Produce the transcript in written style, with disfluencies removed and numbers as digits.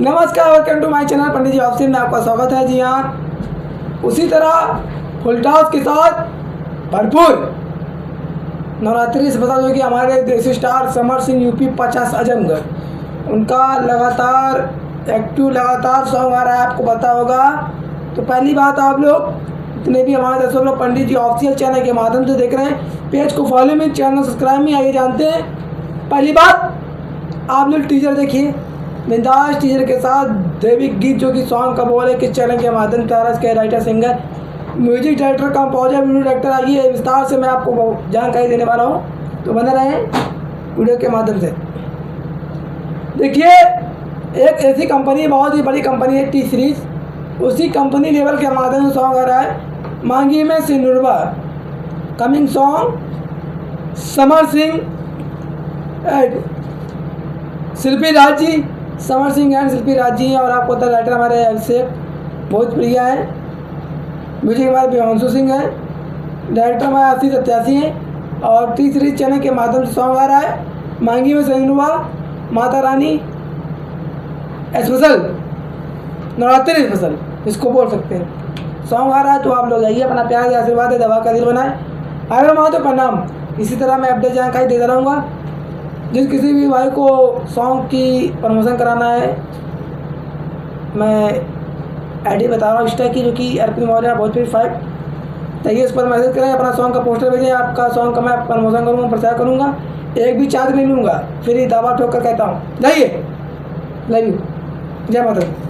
नमस्कार, welcome to my channel Pandit ji office में आपका स्वागत है। जी हाँ, उसी तरह फुल टॉस के साथ भरपूर नवरात्रि स्पेशल जो कि हमारे देसी स्टार समर सिंह यूपी 50 आजमगढ़ उनका लगातार सॉन्ग आ रहा है, आपको पता होगा। तो पहली बात, आप लोग जितने भी हमारे दर्शक लोग पंडित जी ऑफिशियल चैनल के माध्यम से देख रहे हैं, पेज को फॉलो में, चैनल सब्सक्राइब में, आइए जानते हैं। पहली बात, आप लोग टीजर देखिए, बिंदास टीजर के साथ दैविक गीत जो कि सॉन्ग का बोल है, किस चैनल के माध्यम से आ रहा है, इसके writer singer music director composer video director, आइए विस्तार से मैं आपको जानकारी देने वाला हूँ, तो बने रहें वीडियो के माध्यम से। देखिए, एक ऐसी कंपनी, बहुत ही बड़ी कंपनी है टी सीरीज, उसी कंपनी लेवल के माध्यम से सॉन्ग आ रहा है, मांगी में सिंदूरबा। Coming song Samar Singh and Shilpi Raj ji, Samar Singh and Shilpi Raj ji हैं। और आपको पता, राइटर हमारे अभिषेक बहुत प्रिया है, म्यूजिक हमारे विवांशु सिंह है, डायरेक्टर हमारे आशीष सत्यासी हैं। और टी सीरीज चैनल के माध्यम से सॉन्ग आ रहा है, मांगी में सिंदूरबा, माता रानी स्पेशल, नवरात्रि स्पेशल इसको बोल सकते हैं। सॉन्ग आ रहा है, तो आप लोग आइए, अपना प्यार या आशीर्वाद है, दवा का दिल बनाए। आगे माँ तो प्रणाम। इसी तरह मैं अपडेट जानकारी देता रहूँगा। जिस किसी भी भाई को सॉन्ग की प्रमोशन कराना है, मैं आईडी बता रहा हूँ इंस्टा की, जो कि अर्पित मौर्य भोजपुरी 5, चाहिए इस पर मैसेज करें, अपना सॉन्ग का पोस्टर भेजें, आपका सॉन्ग का मैं प्रमोशन करूँगा, प्रचार करूँगा, एक भी चार्ज नहीं लूँगा, फिर ही दावा ठोक कर कहता हूँ। जाइए, लव यू, जय माता दी।